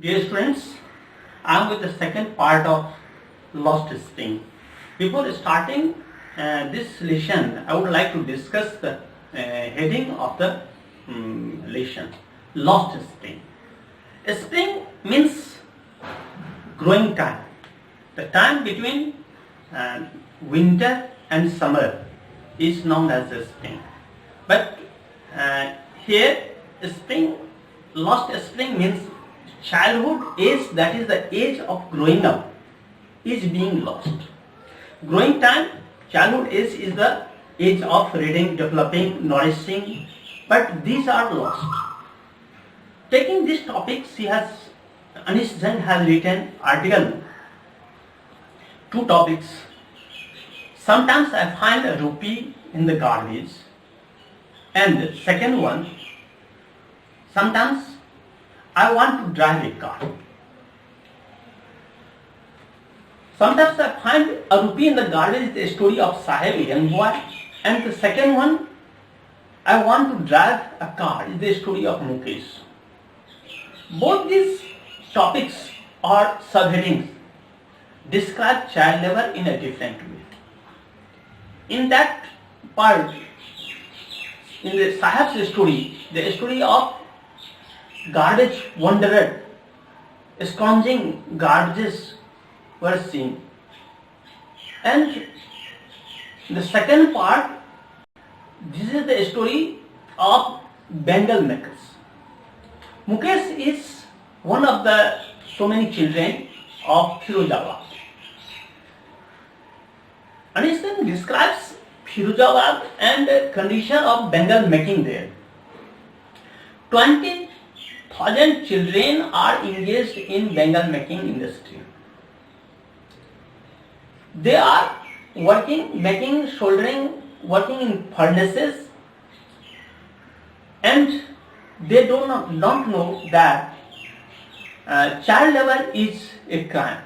Dear students, I am with the second part of lost spring. Before starting this lesson, I would like to discuss the heading of the lesson, lost spring. Spring means growing time, the time between winter and summer is known as the spring. But here spring, lost spring means childhood age, that is the age of growing up, is being lost. Growing time, childhood age is the age of reading, developing, nourishing, but these are lost. Taking these topics, Anish Jain has written article, two topics. Sometimes I find a rupee in the garbage, and second one, sometimes I want to drive a car. Sometimes I find a rupee in the garbage, the story of Sahib, a young boy, and the second one, I want to drive a car, is the story of Mukesh. Both these topics or subheadings describe child labor in a different way. In that part, in the Sahib's story, the story of garbage wanderer scrounging garbages were seen. And the second part, this is the story of Bengal Metals. Mukesh is one of the so many children of Firozabad. Anish Jain describes Firozabad and the condition of Bengal making there. 20,000 children are engaged in Bengal making industry. They are working, making, soldering, working in furnaces, and they don't know that child labor is a crime.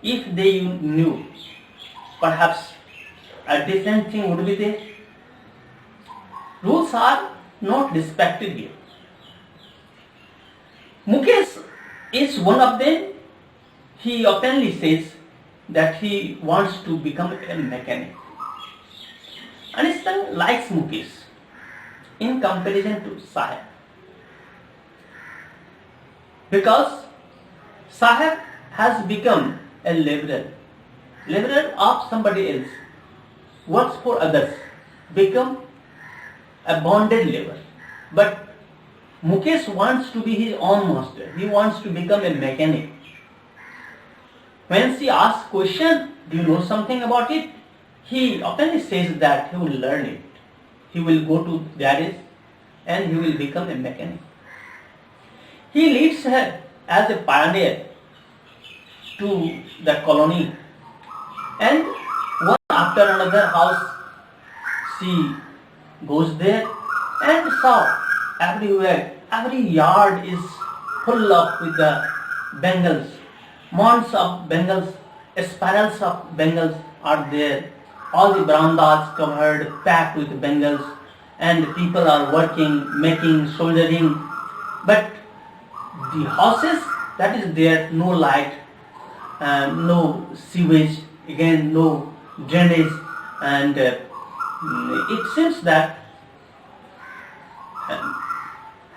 If they knew, perhaps a different thing would be there. Rules are not respected here. Mukesh is one of them. He openly says that he wants to become a mechanic. Anish Jain likes Mukesh in comparison to Sahib, because Sahib has become a laborer of somebody else, works for others, become a bonded laborer. But Mukesh wants to be his own master. He wants to become a mechanic. When she asks question, do you know something about it? He often says that he will learn it. He will go to garage and he will become a mechanic. He leads her as a pioneer to the colony, and one after another house she goes there and saw everywhere, every yard is full of with the Bengals. Mounds of Bengals, spirals of Bengals are there. All the verandas covered, packed with Bengals, and people are working, making, soldering. But the houses, that is there, no light, no sewage, again no drainage, and it seems that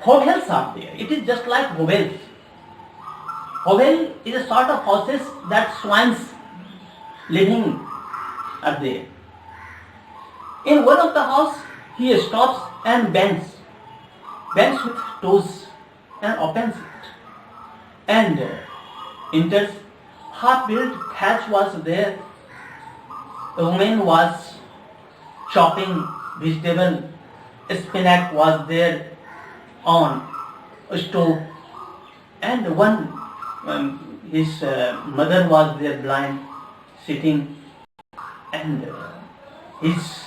hovels are there. It is just like hovels. Hovel is a sort of houses that swines living are there. In one of the house, he stops and bends with toes and opens it, and enters. Half-built thatch was there. The woman was chopping vegetable. Spinach was there on a stove, and his mother was there blind, sitting, and his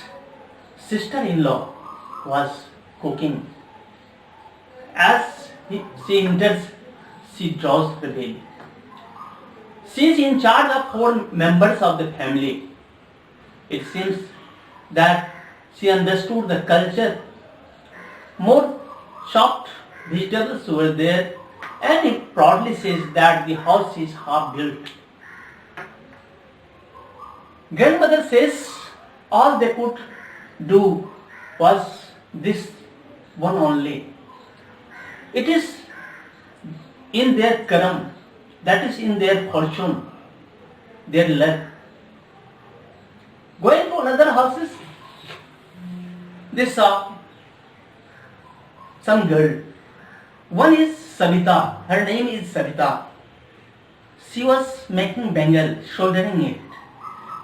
sister-in-law was cooking. As she enters, she draws the veil. She is in charge of 4 members of the family. It seems that she understood the culture. More chopped vegetables were there, and he proudly says that the house is half built. Grandmother says all they could do was this one only. It is in their karam, that is in their fortune, their luck. Going to another houses, they saw some girl. One is Savita, her name is Savita. She was making Bengal, shouldering it.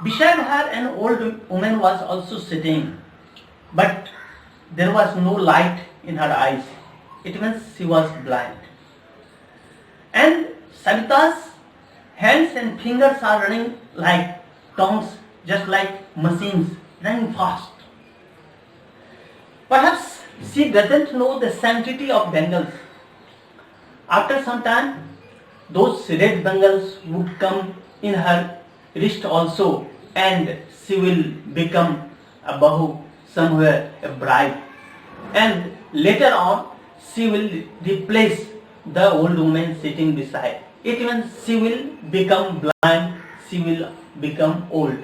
Beside her an old woman was also sitting, but there was no light in her eyes. It means she was blind. And Savita's hands and fingers are running like tongues, just like machines, running fast. Perhaps she doesn't know the sanctity of Bengals. After some time, those red Bengals would come in her wrist also, and she will become a bahu, somewhere a bride. And later on, she will replace the old woman sitting beside. It means she will become blind, she will become old.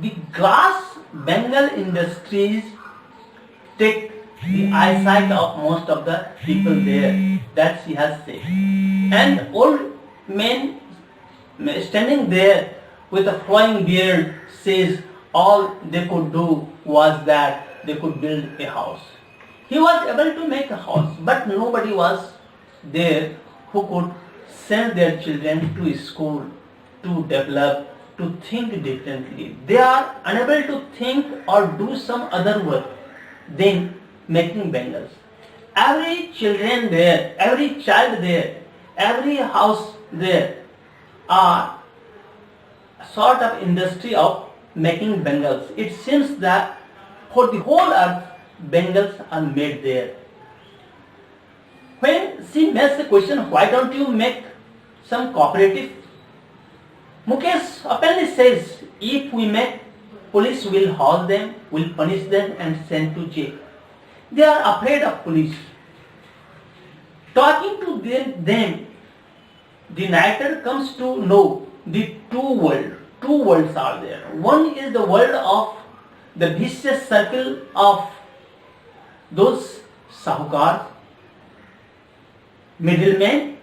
The glass Bengal industries take the eyesight of most of the people there, that she has said. And old men standing there with a flowing beard says all they could do was that they could build a house. He was able to make a house, but nobody was there who could send their children to school to develop, to think differently. They are unable to think or do some other work than making Bengals. Every children there, every child there, every house there are a sort of industry of making Bengals. It seems that for the whole earth, Bengals are made there. When she makes the question, why don't you make some cooperative? Mukesh openly says, if we make, police will hold them, will punish them and send to jail. They are afraid of police. Talking to them, the narrator comes to know the two worlds are there. One is the world of the vicious circle of those sahukars, middlemen,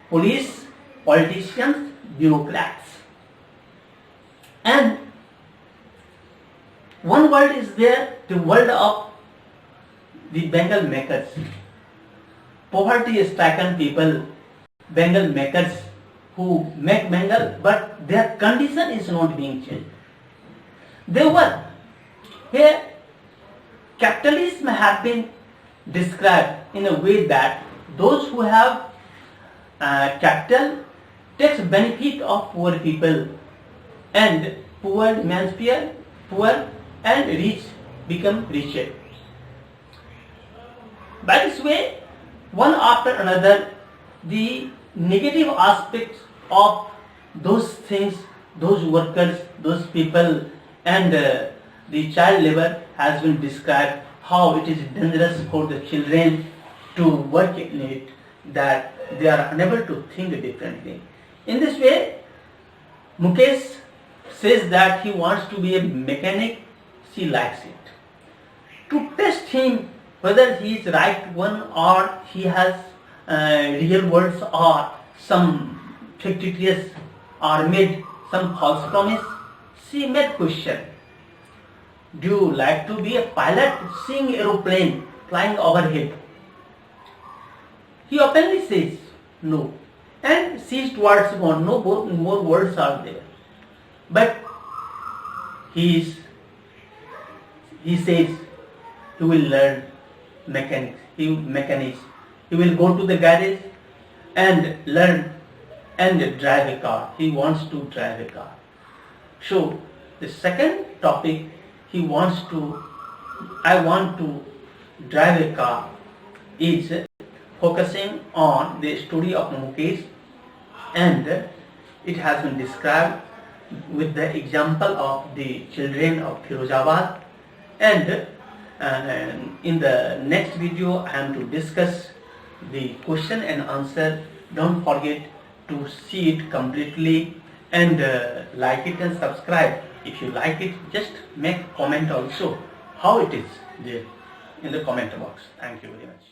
police, politicians, bureaucrats. And one world is there, the world of the Bengal makers, poverty-stricken people, Bengal makers who make Bengal, but their condition is not being changed. They were here. Capitalism has been described in a way that those who have capital takes benefit of poor people, and poor emancipate poor, and rich become richer. By this way, one after another, the negative aspects of those things, those workers, those people, and the child labor has been described, how it is dangerous for the children to work in it, that they are unable to think differently. In this way, Mukesh says that he wants to be a mechanic, she likes it. To test him whether he is right one or he has real words or some fictitious or made some false promise, she made question. Do you like to be a pilot, seeing aeroplane flying overhead? He openly says no, and sees towards one. No more words are there, but he says he will learn mechanics. He will go to the garage and learn and drive a car. He wants to drive a car. So the second topic, I want to drive a car, is focusing on the story of Mukesh, and it has been described with the example of the children of Firozabad. And in the next video I am to discuss the question and answer. Don't forget to see it completely and like it and subscribe. If you like it, just make comment also how it is there in the comment box. Thank you very much.